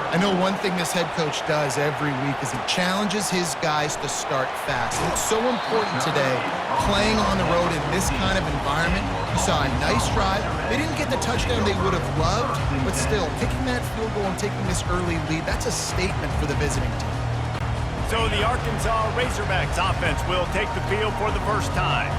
I know one thing this head coach does every week is he challenges his guys to start fast. And it's so important today, playing on the road in this kind of environment. You saw a nice drive. They didn't get the touchdown they would have loved, but still, kicking that field goal and taking this early lead, that's a statement for the visiting team. So the Arkansas Razorbacks offense will take the field for the first time.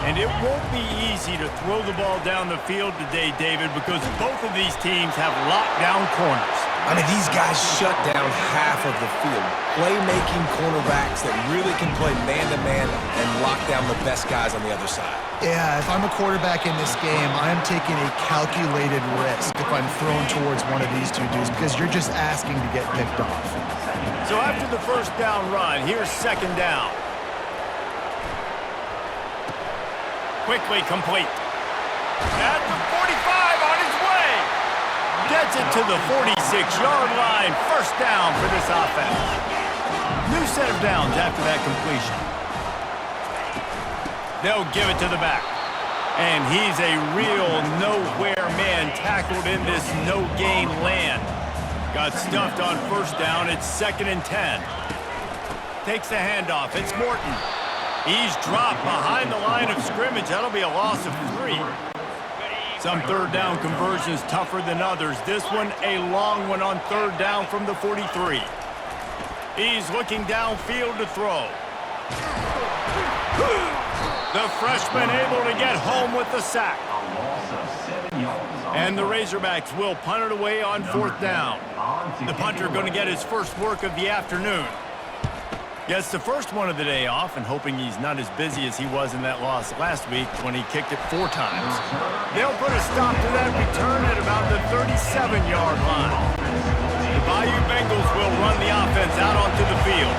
And it won't be easy to throw the ball down the field today, David, because both of these teams have lockdown corners. I mean, these guys shut down half of the field. Playmaking cornerbacks that really can play man-to-man and lock down the best guys on the other side. Yeah, if I'm a quarterback in this game, I'm taking a calculated risk if I'm thrown towards one of these two dudes because you're just asking to get picked off. So after the first down run, here's second down. Quickly complete. At the 45 on his way. Gets it to the 46-yard line. First down for this offense. New set of downs after that completion. They'll give it to the back. And he's a real nowhere man tackled in this no-gain land. Got stuffed on first down. It's 2nd and 10. Takes the handoff. It's Morton. He's dropped behind the line of scrimmage. That'll be a loss of 3. Some third down conversions tougher than others. This one a long one on third down from the 43. He's looking downfield to throw. The freshman able to get home with the sack. And the Razorbacks will punt it away on 4th down. The punter going to get his first work of the afternoon. Gets the first one of the day off and hoping he's not as busy as he was in that loss last week when he kicked it 4 times. They'll put a stop to that return at about the 37-yard line. The Bayou Bengals will run the offense out onto the field.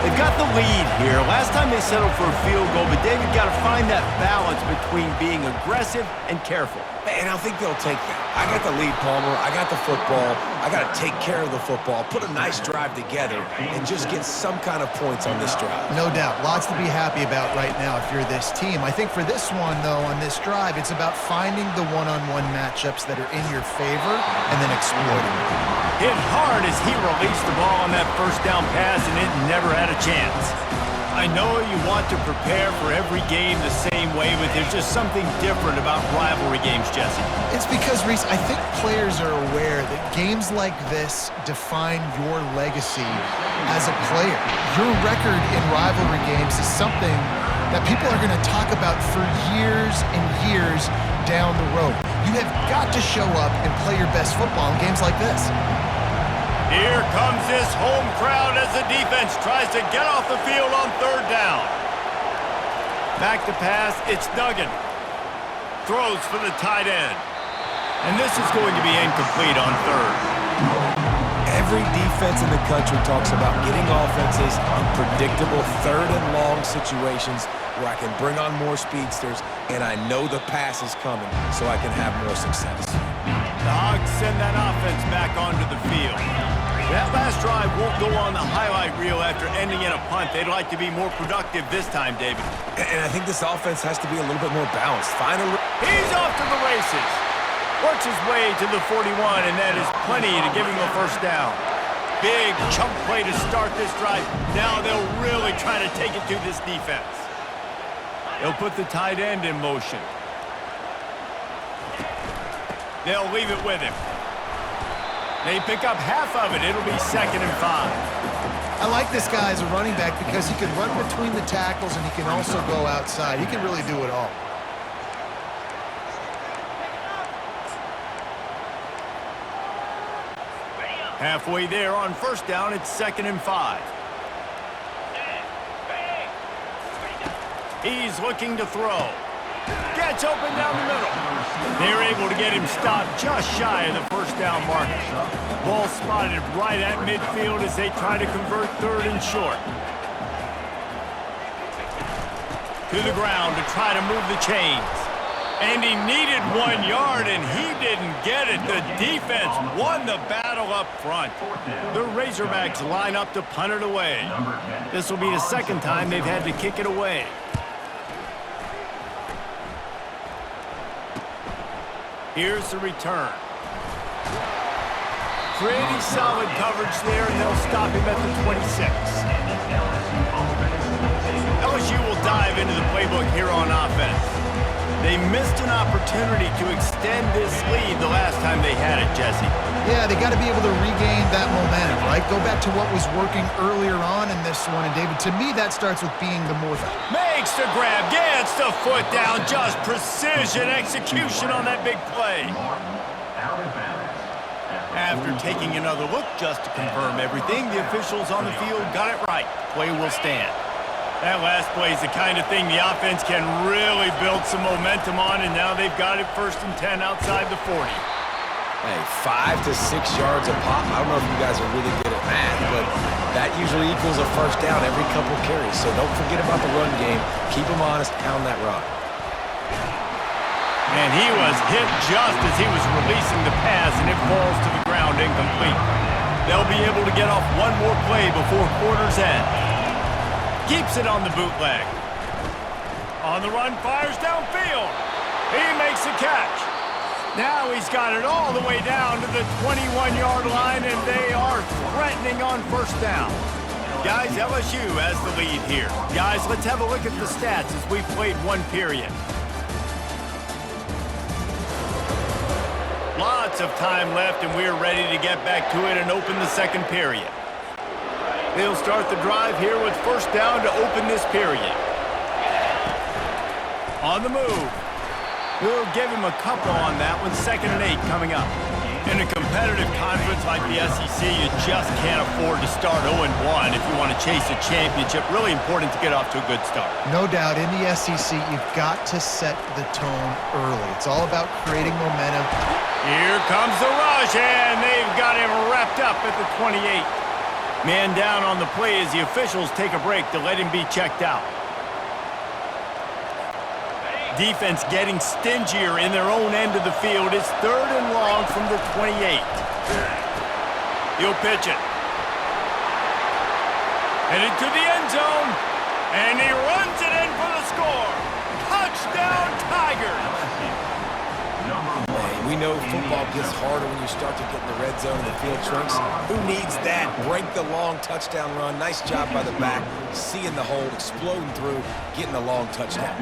They've got the lead here. Last time they settled for a field goal, but David got to find that balance between being aggressive and careful. And I think they'll take that. I got the lead, Palmer. I got the football. I got to take care of the football, put a nice drive together, and just get some kind of points on this drive. No doubt. Lots to be happy about right now if you're this team. I think for this one, though, on this drive, it's about finding the one-on-one matchups that are in your favor and then exploiting them. Hit hard as he released the ball on that first down pass, and it never had a chance. I know you want to prepare for every game the same way, but there's just something different about rivalry games, Jesse. It's because, Reese, I think players are aware that games like this define your legacy as a player. Your record in rivalry games is something that people are going to talk about for years and years down the road. You have got to show up and play your best football in games like this. Here comes this home crowd as the defense tries to get off the field on third down. Back to pass, it's Duggan. Throws for the tight end. And this is going to be incomplete on third. Every defense in the country talks about getting offenses in predictable third and long situations where I can bring on more speedsters and I know the pass is coming so I can have more success. The Hogs send that offense back onto the field. That last drive won't go on the highlight reel after ending in a punt. They'd like to be more productive this time, David. And I think this offense has to be a little bit more balanced. Finally, he's off to the races. Works his way to the 41, and that is plenty to give him a first down. Big chunk play to start this drive. Now they'll really try to take it to this defense. They'll put the tight end in motion. They'll leave it with him. They pick up half of it. It'll be 2nd and 5. I like this guy as a running back because he can run between the tackles and he can also go outside. He can really do it all. Halfway there on first down, it's 2nd and 5. He's looking to throw. Gets open down the middle. They're able to get him stopped just shy of the first down marker. Ball spotted right at midfield as they try to convert third and short. To the ground to try to move the chains. And he needed 1 yard, and he didn't get it. The defense won the battle up front. The Razorbacks line up to punt it away. This will be the second time they've had to kick it away. Here's the return. Pretty solid coverage there, and they'll stop him at the 26. LSU will dive into the playbook here on offense. They missed an opportunity to extend this lead the last time they had it, Jesse. Yeah, they got to be able to regain that momentum, right? Go back to what was working earlier on in this one. And, David, to me, that starts with being the more... Makes the grab, gets the foot down, just precision execution on that big play. After taking another look just to confirm everything, the officials on the field got it right. Play will stand. That last play is the kind of thing the offense can really build some momentum on, and now they've got it 1st and 10 outside the 40. Hey, 5 to 6 yards a pop. I don't know if you guys are really good at math, but that usually equals a first down every couple carries. So don't forget about the run game. Keep them honest, pound that rock. And he was hit just as he was releasing the pass, and it falls to the ground incomplete. They'll be able to get off one more play before quarter's end. Keeps it on the bootleg. On the run, fires downfield. He makes the catch. Now he's got it all the way down to the 21-yard line, and they are threatening on 1st down. Guys, LSU has the lead here. Guys, let's have a look at the stats as we've played one period. Lots of time left, and we're ready to get back to it and open the 2nd period. They'll start the drive here with 1st down to open this period. On the move. We'll give him a couple on that one. 2nd and 8 coming up. In a competitive conference like the SEC, you just can't afford to start 0-1 if you want to chase a championship. Really important to get off to a good start. No doubt, in the SEC, you've got to set the tone early. It's all about creating momentum. Here comes the rush, and they've got him wrapped up at the 28. Man down on the play as the officials take a break to let him be checked out. Defense getting stingier in their own end of the field. It's 3rd and long from the 28. He'll pitch it. Headed to the end zone, and he runs it in for the score. Touchdown, Tigers! We know football gets harder when you start to get in the red zone and the field shrinks. Who needs that? Break the long touchdown run. Nice job by the back. Seeing the hole, exploding through, getting a long touchdown.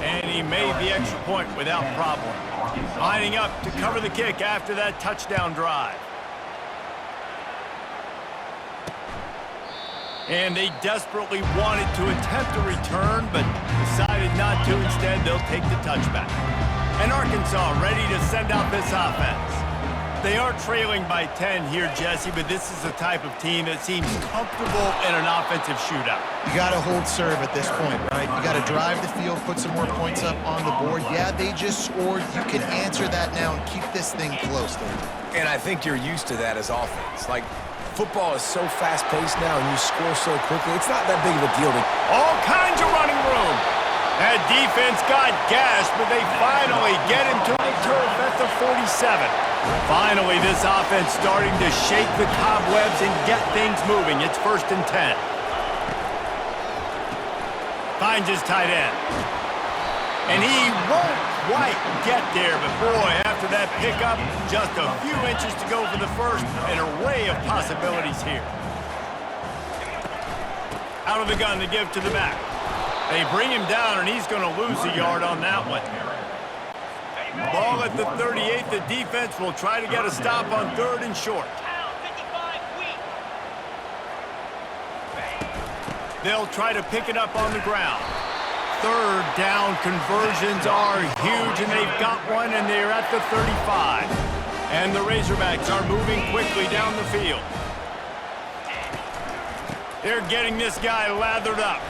And he made the extra point without problem. Lining up to cover the kick after that touchdown drive. And they desperately wanted to attempt a return, but decided not to. Instead, they'll take the touchback. And Arkansas ready to send out this offense. They are trailing by 10 here, Jesse, but this is the type of team that seems comfortable in an offensive shootout. You got to hold serve at this point, right? You got to drive the field, put some more points up on the board. Yeah, they just scored. You can answer that now and keep this thing close, Dave. And I think you're used to that as offense. Like, football is so fast-paced now and you score so quickly, it's not that big of a deal to... All kinds of running room. That defense got gashed, but they finally get him to the turf at the 47. Finally, this offense starting to shake the cobwebs and get things moving. It's 1st and 10. Finds his tight end. And he won't quite get there, but boy, after that pickup, just a few inches to go for the first. An array of possibilities here. Out of the gun to give to the back. They bring him down, and he's going to lose a yard on that one. Ball at the 38. The defense will try to get a stop on 3rd and short. They'll try to pick it up on the ground. 3rd down conversions are huge, and they've got one, and they're at the 35. And the Razorbacks are moving quickly down the field. They're getting this guy lathered up.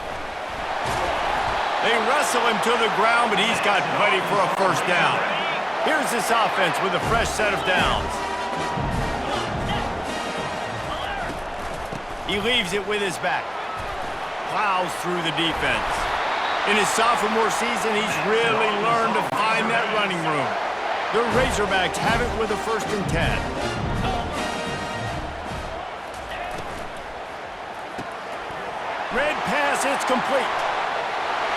They wrestle him to the ground, but he's got plenty for a 1st down. Here's this offense with a fresh set of downs. He leaves it with his back. Plows through the defense. In his sophomore season, he's really learned to find that running room. The Razorbacks have it with a 1st and 10. Red pass, it's complete.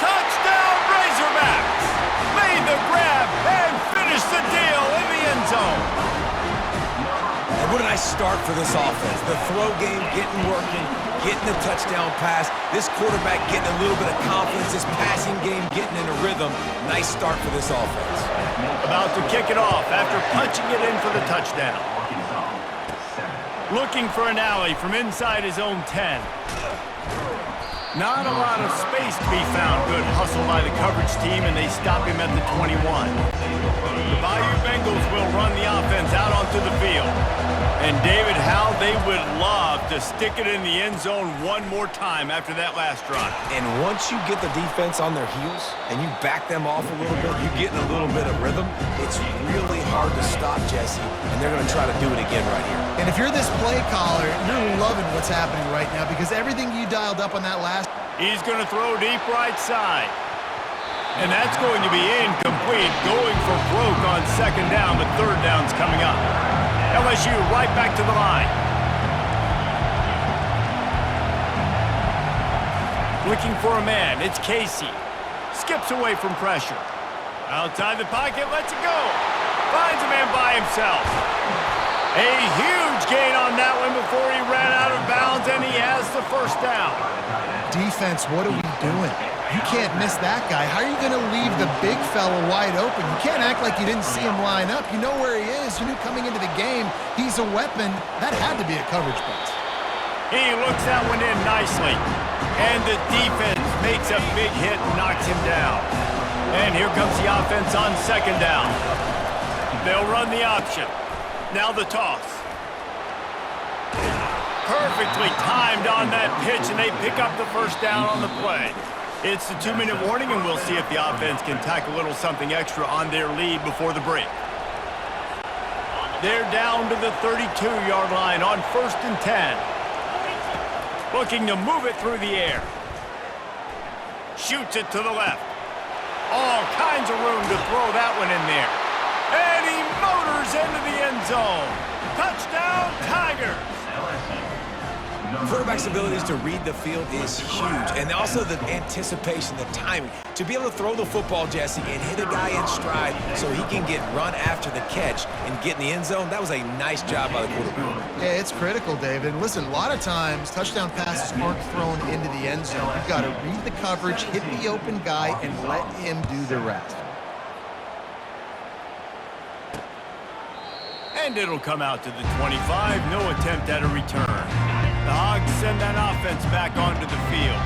Touchdown, Razorbacks! Made the grab and finished the deal in the end zone. And What a nice start for this offense. The throw game getting working, getting the touchdown pass. This quarterback getting a little bit of confidence. This passing game getting in a rhythm. Nice start for this offense. About to kick it off after punching it in for the touchdown. Looking for an alley from inside his own 10. Not a lot of space to be found. Good hustle by the coverage team, and they stop him at the 21. The Bayou Bengals will run the offense out onto the field. And David, how they would love to stick it in the end zone one more time after that last drive. And once you get the defense on their heels and you back them off a little bit, you get in a little bit of rhythm, it's really hard to stop, Jesse, and they're going to try to do it again right here. And if you're this play caller, you're loving what's happening right now because everything you dialed up on that last... He's going to throw deep right side. And that's going to be incomplete, going for broke on second down, but third down's coming up. LSU right back to the line. Looking for a man, it's Casey. Skips away from pressure. Outside the pocket, lets it go. Finds a man by himself. A huge gain on that one before he ran out of bounds, and he has the first down. Defense, what are we doing? You can't miss that guy. How are you going to leave the big fella wide open? You can't act like you didn't see him line up. You know where he is. You knew coming into the game he's a weapon. That had to be a coverage bust. He looks that one in nicely. And the defense makes a big hit and knocks him down. And here comes the offense on second down. They'll run the option. Now the toss. Perfectly timed on that pitch, and they pick up the first down on the play. It's the 2-minute warning, and we'll see if the offense can tack a little something extra on their lead before the break. They're down to the 32-yard line on 1st and 10. Looking to move it through the air. Shoots it to the left. All kinds of room to throw that one in there. And he motors into the end zone. Touchdown, Tigers! Quarterback's abilities to read the field is huge, and also the anticipation, the timing. To be able to throw the football, Jesse, and hit a guy in stride so he can get run after the catch and get in the end zone, that was a nice job by the quarterback. Yeah, it's critical, David. Listen, a lot of times touchdown passes aren't thrown into the end zone. You've got to read the coverage, hit the open guy, and let him do the rest. And it'll come out to the 25. No attempt at a return. The Hogs send that offense back onto the field.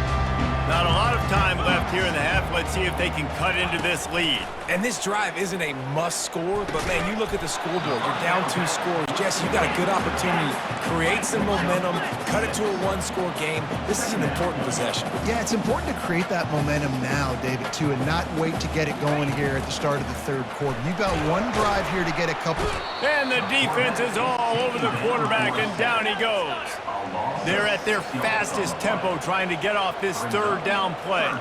Not a lot of time left here in the half. Let's see if they can cut into this lead. And this drive isn't a must score, but man, you look at the scoreboard, you're down 2 scores. Jesse, you got a good opportunity. Create some momentum, cut it to a 1-score game. This is an important possession. Yeah, it's important to create that momentum now, David, too, and not wait to get it going here at the start of the third quarter. You've got one drive here to get a couple. And the defense is all over the quarterback, and down he goes. They're at their fastest tempo trying to get off this third down play.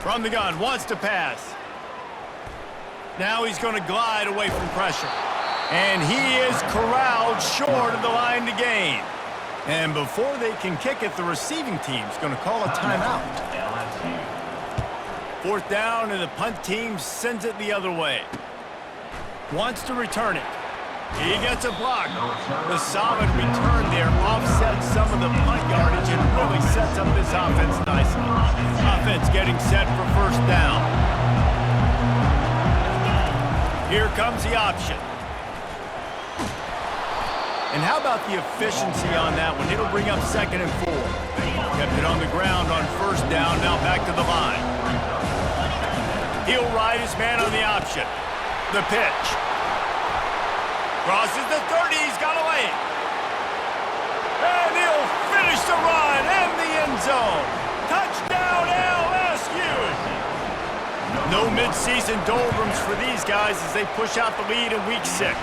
From the gun, wants to pass. Now he's going to glide away from pressure. And he is corralled short of the line to gain. And before they can kick it, the receiving team's going to call a timeout. 4th down, and the punt team sends it the other way. Wants to return it. He gets a block. The solid return there offsets some of the punt yardage and really sets up this offense nicely. Offense getting set for 1st down. Here comes the option. And how about the efficiency on that one? It'll bring up 2nd and 4. Kept it on the ground on 1st down, now back to the line. He'll ride his man on the option. The pitch. Crosses the 30, he's got a lane. And he'll finish the run in the end zone. Touchdown, LSU! No midseason doldrums for these guys as they push out the lead in Week 6.